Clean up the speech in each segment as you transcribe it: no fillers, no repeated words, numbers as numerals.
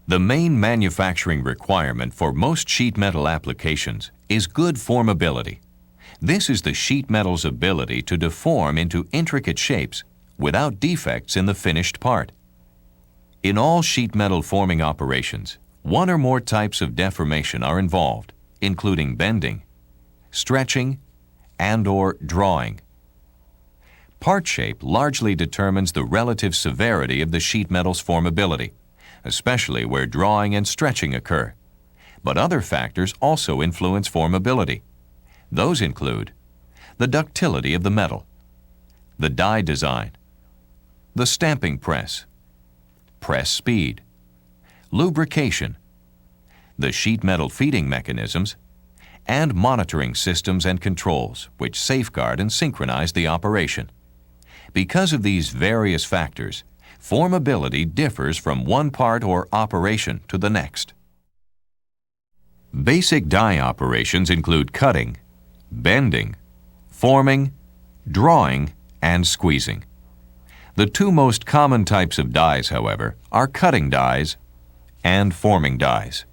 The main manufacturing requirement for most sheet metal applications is good formability. This is the sheet metal's ability to deform into intricate shapes without defects in the finished part. In all sheet metal forming operations, one or more types of deformation are involved, including bending, stretching, and/or drawing. Part shape largely determines the relative severity of the sheet metal's formability, especially where drawing and stretching occur. But other factors also influence formability. Those include the ductility of the metal, the die design, the stamping press speed, lubrication, the sheet metal feeding mechanisms, and monitoring systems and controls which safeguard and synchronize the operation. Because of these various factors, formability differs from one part or operation to the next. Basic die operations include cutting, bending, forming, drawing, and squeezing. The two most common types of dies, however, are cutting dies and forming dies.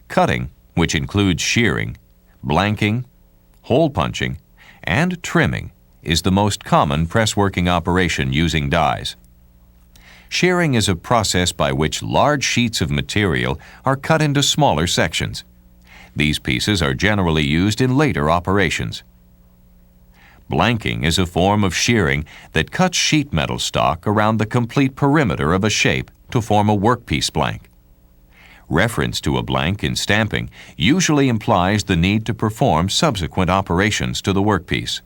Cutting, which includes shearing, blanking, hole punching, and trimming, is the most common press-working operation using dies. Shearing is a process by which large sheets of material are cut into smaller sections. These pieces are generally used in later operations. Blanking is a form of shearing that cuts sheet metal stock around the complete perimeter of a shape to form a workpiece blank. Reference to a blank in stamping usually implies the need to perform subsequent operations to the workpiece.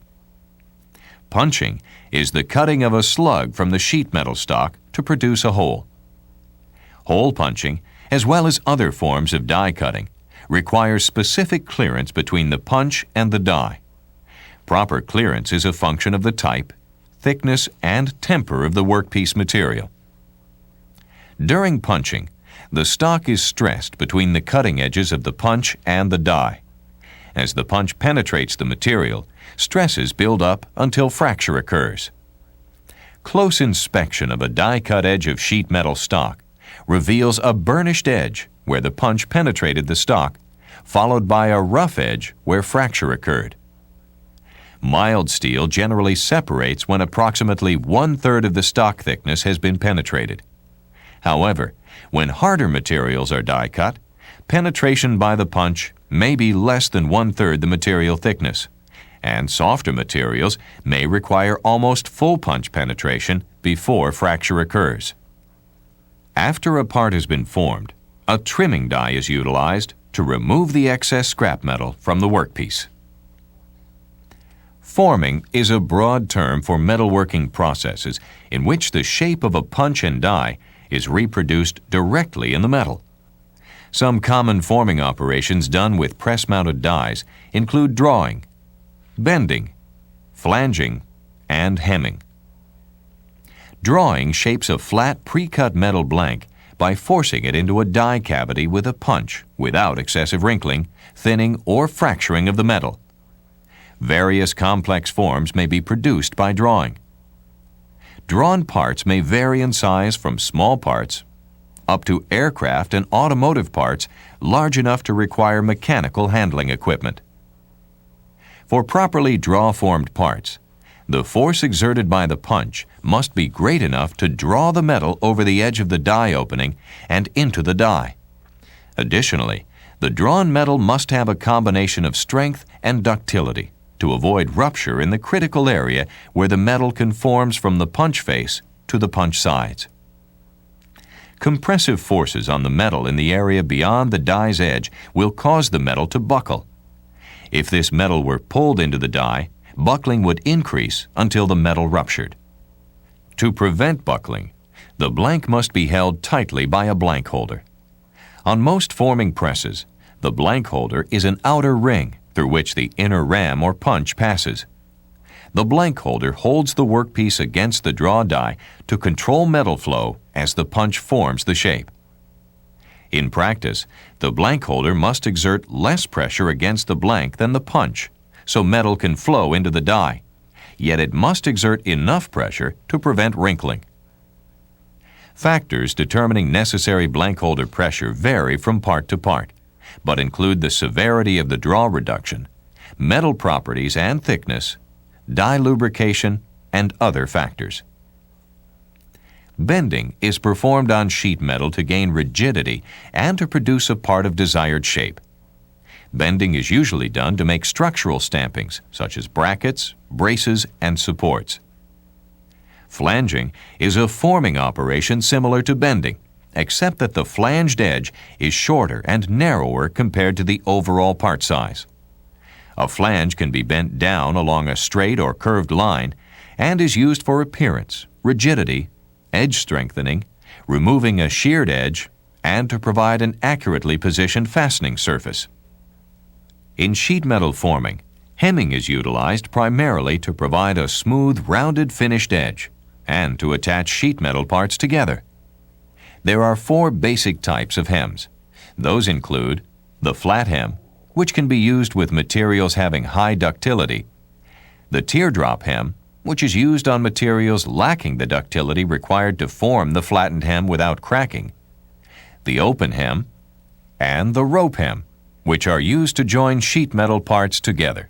Punching is the cutting of a slug from the sheet metal stock to produce a hole. Hole punching, as well as other forms of die cutting, requires specific clearance between the punch and the die. Proper clearance is a function of the type, thickness, and temper of the workpiece material. During punching, the stock is stressed between the cutting edges of the punch and the die. As the punch penetrates the material, stresses build up until fracture occurs. Close inspection of a die-cut edge of sheet metal stock reveals a burnished edge where the punch penetrated the stock, followed by a rough edge where fracture occurred. Mild steel generally separates when approximately 1/3 of the stock thickness has been penetrated. However, when harder materials are die-cut, penetration by the punch may be less than 1/3 the material thickness, and softer materials may require almost full punch penetration before fracture occurs. After a part has been formed, a trimming die is utilized to remove the excess scrap metal from the workpiece. Forming is a broad term for metalworking processes in which the shape of a punch and die is reproduced directly in the metal. Some common forming operations done with press-mounted dies include drawing, bending, flanging, and hemming. Drawing shapes a flat pre-cut metal blank by forcing it into a die cavity with a punch without excessive wrinkling, thinning, or fracturing of the metal. Various complex forms may be produced by drawing. Drawn parts may vary in size from small parts up to aircraft and automotive parts large enough to require mechanical handling equipment. For properly draw-formed parts, the force exerted by the punch must be great enough to draw the metal over the edge of the die opening and into the die. Additionally, the drawn metal must have a combination of strength and ductility to avoid rupture in the critical area where the metal conforms from the punch face to the punch sides. Compressive forces on the metal in the area beyond the die's edge will cause the metal to buckle. If this metal were pulled into the die, buckling would increase until the metal ruptured. To prevent buckling, the blank must be held tightly by a blank holder. On most forming presses, the blank holder is an outer ring through which the inner ram or punch passes. The blank holder holds the workpiece against the draw die to control metal flow as the punch forms the shape. In practice, the blank holder must exert less pressure against the blank than the punch, so metal can flow into the die, yet it must exert enough pressure to prevent wrinkling. Factors determining necessary blank holder pressure vary from part to part, but include the severity of the draw reduction, metal properties and thickness, die lubrication, and other factors. Bending is performed on sheet metal to gain rigidity and to produce a part of desired shape. Bending is usually done to make structural stampings, such as brackets, braces, and supports. Flanging is a forming operation similar to bending, except that the flanged edge is shorter and narrower compared to the overall part size. A flange can be bent down along a straight or curved line and is used for appearance, rigidity, edge strengthening, removing a sheared edge, and to provide an accurately positioned fastening surface. In sheet metal forming, hemming is utilized primarily to provide a smooth, rounded finished edge and to attach sheet metal parts together. There are 4 basic types of hems. Those include the flat hem, which can be used with materials having high ductility, the teardrop hem, which is used on materials lacking the ductility required to form the flattened hem without cracking, the open hem, and the rope hem, which are used to join sheet metal parts together.